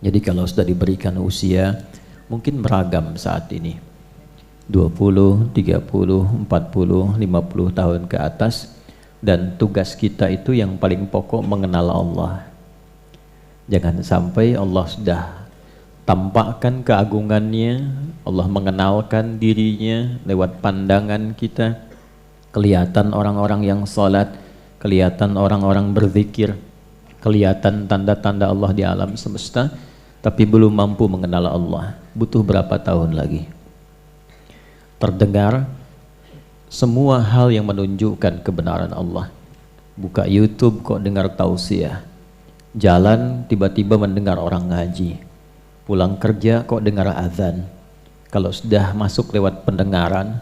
Jadi kalau sudah diberikan usia, mungkin beragam saat ini. 20, 30, 40, 50 tahun ke atas. Dan tugas kita itu yang paling pokok mengenal Allah. Jangan sampai Allah sudah tampakkan keagungannya, Allah mengenalkan dirinya lewat pandangan kita, kelihatan orang-orang yang salat, kelihatan orang-orang berzikir, kelihatan tanda-tanda Allah di alam semesta, tapi belum mampu mengenal Allah. Butuh berapa tahun lagi? Terdengar semua hal yang menunjukkan kebenaran Allah. Buka YouTube kok dengar tausiah, jalan tiba-tiba mendengar orang ngaji, pulang kerja kok dengar azan. Kalau sudah masuk lewat pendengaran,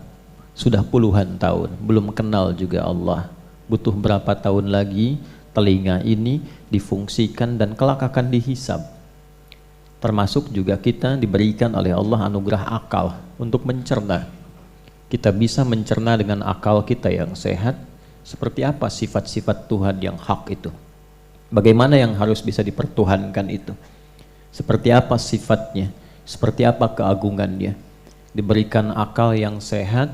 sudah puluhan tahun belum kenal juga Allah. Butuh berapa tahun lagi telinga ini difungsikan dan kelak akan dihisab. Termasuk juga kita diberikan oleh Allah anugerah akal untuk mencerna. Kita bisa mencerna dengan akal kita yang sehat seperti apa sifat-sifat Tuhan yang hak itu. Bagaimana yang harus bisa dipertuhankan itu. Seperti apa sifatnya, seperti apa keagungannya. Diberikan akal yang sehat,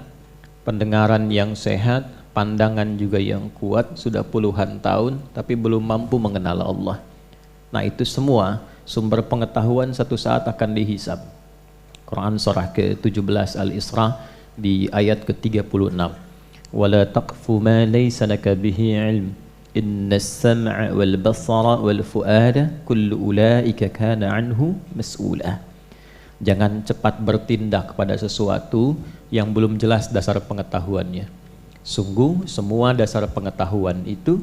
pendengaran yang sehat, pandangan juga yang kuat, sudah puluhan tahun tapi belum mampu mengenal Allah. Nah itu semua sumber pengetahuan satu saat akan dihisab. Quran surah ke-17 Al-Isra di ayat ke-36. Wala taqfu ma laysa laka bihi ilm inna as-sam'a wal basara wal fu'ada kullu ulaika kana anhu mas'ula. Jangan cepat bertindak pada sesuatu yang belum jelas dasar pengetahuannya. Sungguh semua dasar pengetahuan itu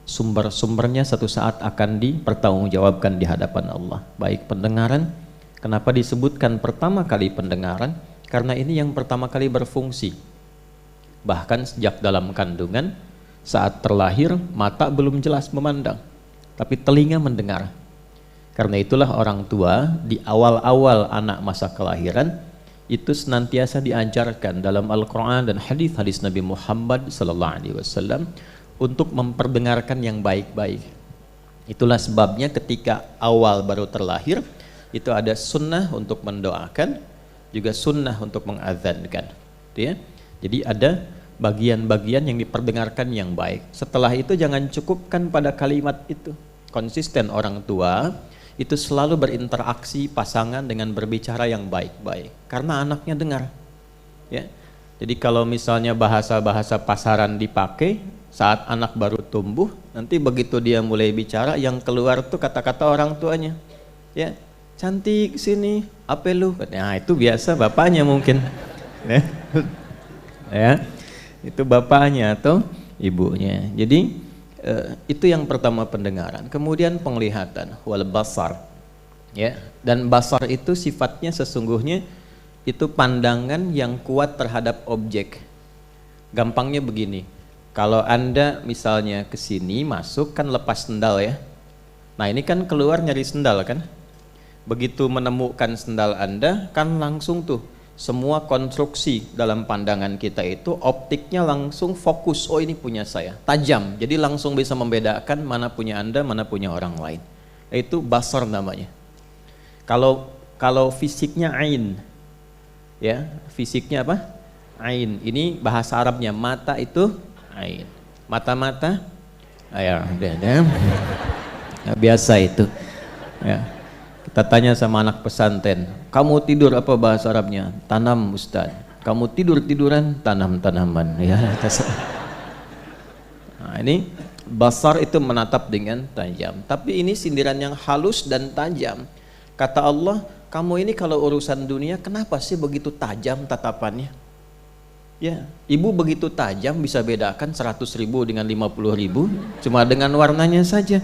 sumber-sumbernya satu saat akan dipertanggungjawabkan di hadapan Allah. Baik pendengaran, kenapa disebutkan pertama kali pendengaran? Karena ini yang pertama kali berfungsi. Bahkan sejak dalam kandungan, saat terlahir mata belum jelas memandang, tapi telinga mendengar. Karena itulah orang tua di awal-awal anak masa kelahiran itu senantiasa diajarkan dalam Al-Quran dan hadis-hadis Nabi Muhammad SAW untuk memperdengarkan yang baik-baik. Itulah sebabnya ketika awal baru terlahir itu ada sunnah untuk mendoakan, juga sunnah untuk mengazankan, ya. Jadi ada bagian-bagian yang diperdengarkan yang baik. Setelah itu jangan cukupkan pada kalimat itu. Konsisten orang tua itu selalu berinteraksi pasangan dengan berbicara yang baik-baik karena anaknya dengar, ya. Jadi kalau misalnya bahasa-bahasa pasaran dipakai saat anak baru tumbuh, nanti begitu dia mulai bicara yang keluar tuh kata-kata orang tuanya, ya. Cantik sini, apa lu? Nah itu biasa bapaknya mungkin, ya. Itu bapaknya atau ibunya. Jadi itu yang pertama pendengaran. Kemudian penglihatan, wal basar, ya. Dan basar itu sifatnya sesungguhnya itu pandangan yang kuat terhadap objek. Gampangnya begini, kalau Anda misalnya ke sini masuk kan lepas sendal, ya. Nah ini kan keluar nyari sendal kan. Begitu menemukan sendal Anda kan langsung tuh semua konstruksi dalam pandangan kita itu optiknya langsung fokus, oh ini punya saya, tajam, jadi langsung bisa membedakan mana punya Anda, mana punya orang lain. Itu basar namanya. Kalau fisiknya ain, ya, fisiknya apa? Ain. Ini bahasa Arabnya mata itu ain. Mata-mata, ya, biasa itu, ya. Kita tanya sama anak pesantren, kamu tidur apa bahasa Arabnya? Tanam Ustaz. Kamu tidur-tiduran, tanam-tanaman, ya. Nah, ini basar itu menatap dengan tajam. Tapi ini sindiran yang halus dan tajam. Kata Allah, kamu ini kalau urusan dunia kenapa sih begitu tajam tatapannya? Ya, ibu begitu tajam bisa bedakan 100.000 dengan 50.000 cuma dengan warnanya saja.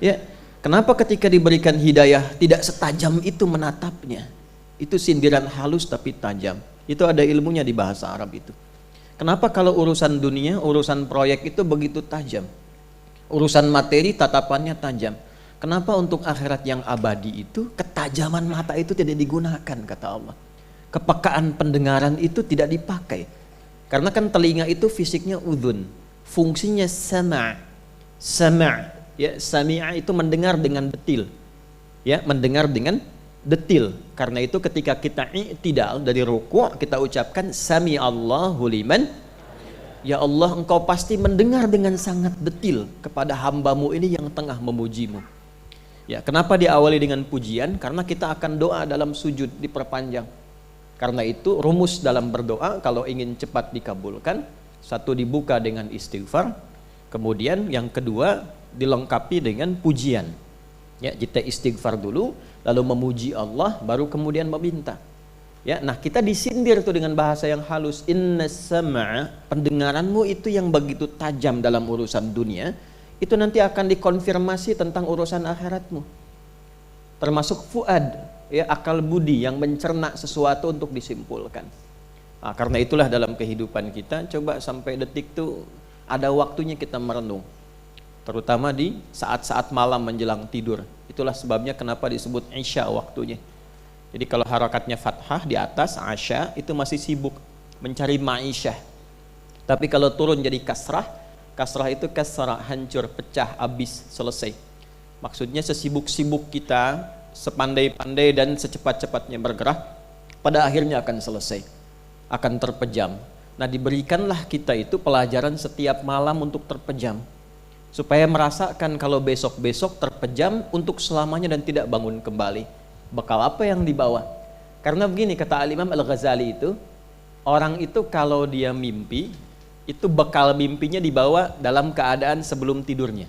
Ya. Kenapa ketika diberikan hidayah tidak setajam itu menatapnya? Itu sindiran halus tapi tajam. Itu ada ilmunya di bahasa Arab itu. Kenapa kalau urusan dunia, urusan proyek itu begitu tajam? Urusan materi tatapannya tajam. Kenapa untuk akhirat yang abadi itu ketajaman mata itu tidak digunakan, kata Allah. Kepekaan pendengaran itu tidak dipakai. Karena kan telinga itu fisiknya udhun, fungsinya sama'. Ya, sami'a itu mendengar dengan detil. Ya, mendengar dengan detil. Karena itu ketika kita i'tidal dari ruku', kita ucapkan sami Allahu liman. Ya Allah, engkau pasti mendengar dengan sangat detil kepada hambamu ini yang tengah memujimu. Ya, kenapa diawali dengan pujian? Karena kita akan doa dalam sujud diperpanjang. Karena itu rumus dalam berdoa kalau ingin cepat dikabulkan, satu dibuka dengan istighfar, kemudian yang kedua dilengkapi dengan pujian. Ya, kita istighfar dulu, lalu memuji Allah, baru kemudian meminta. Ya, nah kita disindir tuh dengan bahasa yang halus. Inna sam'a, pendengaranmu itu yang begitu tajam dalam urusan dunia, itu nanti akan dikonfirmasi tentang urusan akhiratmu. Termasuk fuad, ya, akal budi yang mencerna sesuatu untuk disimpulkan. Nah, karena itulah dalam kehidupan kita, coba sampai detik tuh ada waktunya kita merenung. Terutama di saat-saat malam menjelang tidur. Itulah sebabnya kenapa disebut Isya waktunya. Jadi kalau harakatnya fathah di atas, Asya, itu masih sibuk mencari ma'isyah. Tapi kalau turun jadi kasrah, kasrah itu kasrah, hancur, pecah, habis, selesai. Maksudnya sesibuk-sibuk kita, sepandai-pandai dan secepat-cepatnya bergerak, pada akhirnya akan selesai, akan terpejam. Nah, diberikanlah kita itu pelajaran setiap malam untuk terpejam, supaya merasakan kalau besok-besok terpejam untuk selamanya dan tidak bangun kembali. Bekal apa yang dibawa? Karena begini kata Al-Imam Al-Ghazali itu, orang itu kalau dia mimpi, itu bekal mimpinya dibawa dalam keadaan sebelum tidurnya.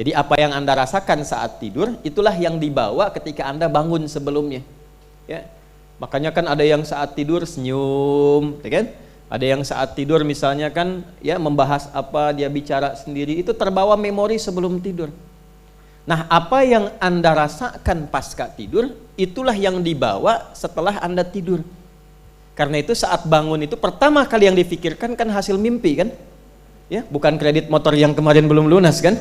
Jadi apa yang Anda rasakan saat tidur, itulah yang dibawa ketika Anda bangun sebelumnya. Ya. Makanya kan ada yang saat tidur senyum, ya kan? Ada yang saat tidur misalnya kan ya membahas apa, dia bicara sendiri, itu terbawa memori sebelum tidur. Nah, apa yang Anda rasakan pasca tidur, itulah yang dibawa setelah Anda tidur. Karena itu saat bangun itu pertama kali yang difikirkan kan hasil mimpi kan? Ya, bukan kredit motor yang kemarin belum lunas kan?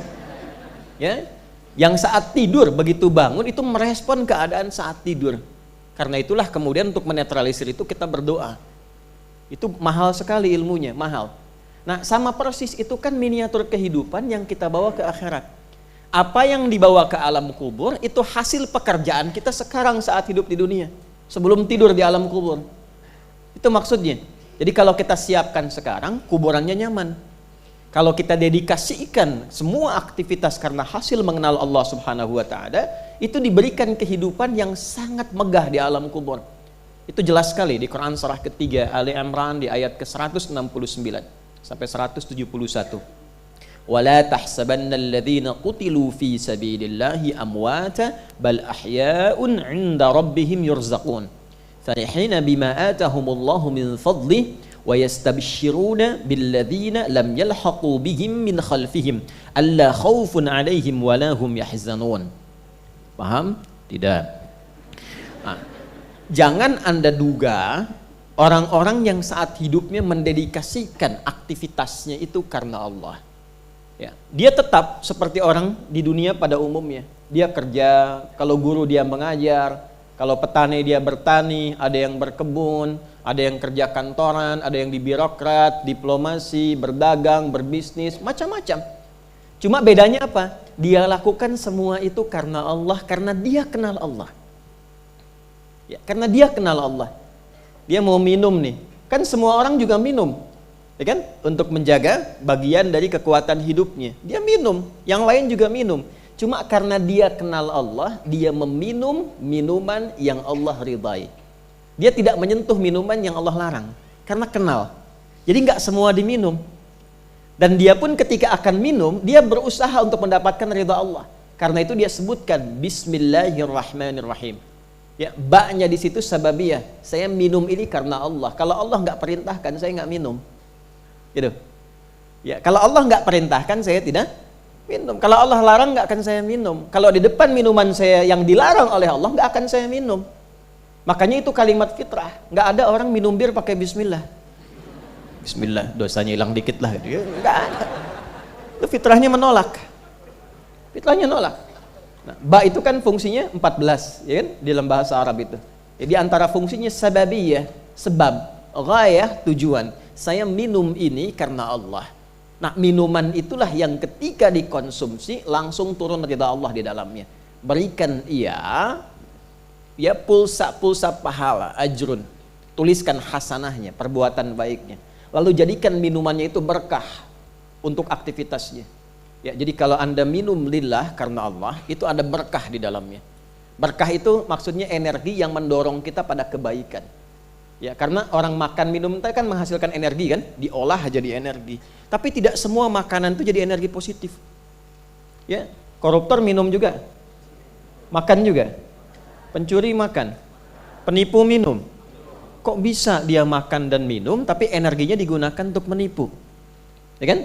Ya. Yang saat tidur begitu bangun itu merespon keadaan saat tidur. Karena itulah kemudian untuk menetralisir itu kita berdoa. Itu mahal sekali ilmunya, mahal. Nah, sama persis itu kan miniatur kehidupan yang kita bawa ke akhirat. Apa yang dibawa ke alam kubur itu hasil pekerjaan kita sekarang saat hidup di dunia, sebelum tidur di alam kubur. Itu maksudnya. Jadi kalau kita siapkan sekarang, kuburannya nyaman. Kalau kita dedikasikan semua aktivitas karena hasil mengenal Allah Subhanahu wa taala, itu diberikan kehidupan yang sangat megah di alam kubur. Itu jelas sekali di Quran surah ketiga Ali Imran di ayat ke-169 sampai 171. Wala tahsabanna alladhina qutilu fi sabilillahi amwata bal ahya'un 'inda rabbihim yurzaqun. Farihina bima atahumullahu min fadlihi wa yastabshiruna billadhina lam yalhaqu bihim min khalfihim alla khaufun 'alaihim wa la hum yahzanun. Paham? Tidak. Nah, jangan Anda duga orang-orang yang saat hidupnya mendedikasikan aktivitasnya itu karena Allah. Ya, dia tetap seperti orang di dunia pada umumnya. Dia kerja, kalau guru dia mengajar, kalau petani dia bertani, ada yang berkebun, ada yang kerja kantoran, ada yang di birokrat, diplomasi, berdagang, berbisnis, macam-macam. Cuma bedanya apa? Dia lakukan semua itu karena Allah, karena dia kenal Allah. Ya, karena dia kenal Allah. Dia mau minum nih, kan semua orang juga minum, ya kan? Untuk menjaga bagian dari kekuatan hidupnya, dia minum, yang lain juga minum. Cuma karena dia kenal Allah, dia meminum minuman yang Allah ridai. Dia tidak menyentuh minuman yang Allah larang, karena kenal. Jadi nggak semua diminum. Dan dia pun ketika akan minum, dia berusaha untuk mendapatkan ridha Allah. Karena itu dia sebutkan Bismillahirrahmanirrahim. Ya, baknya di situ sababiyah. Saya minum ini karena Allah. Kalau Allah nggak perintahkan, saya nggak minum. Gitu. Ya, kalau Allah nggak perintahkan, saya tidak minum. Kalau Allah larang, nggak akan saya minum. Kalau di depan minuman saya yang dilarang oleh Allah, nggak akan saya minum. Makanya itu kalimat fitrah. Nggak ada orang minum bir pakai Bismillah. Bismillah, dosanya hilang dikit lah. Nggak ada. Itu fitrahnya menolak. Fitrahnya nolak. Nah, ba itu kan fungsinya 14, ya kan? Di dalam bahasa Arab itu. Jadi antara fungsinya sababiyah, sebab, ghayah, tujuan. Saya minum ini karena Allah. Nah, minuman itulah yang ketika dikonsumsi langsung turun ridha Allah di dalamnya. berikan ia ya pulsa pahala, ajrun, tuliskan hasanahnya, perbuatan baiknya, lalu jadikan minumannya itu berkah untuk aktivitasnya. Ya, jadi kalau Anda minum lillah karena Allah, itu ada berkah di dalamnya. Berkah itu maksudnya energi yang mendorong kita pada kebaikan. Ya, karena orang makan minum itu kan menghasilkan energi kan, diolah jadi energi. Tapi tidak semua makanan itu jadi energi positif. Ya, koruptor minum juga, makan juga, pencuri makan, penipu minum. Kok bisa dia makan dan minum tapi energinya digunakan untuk menipu? Ya kan?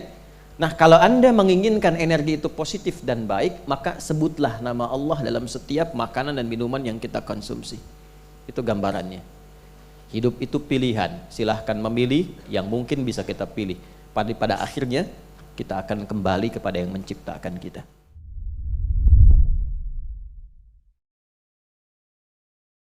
Nah, kalau Anda menginginkan energi itu positif dan baik, maka sebutlah nama Allah dalam setiap makanan dan minuman yang kita konsumsi. Itu gambarannya. Hidup itu pilihan, silahkan memilih yang mungkin bisa kita pilih. Pada akhirnya kita akan kembali kepada yang menciptakan kita.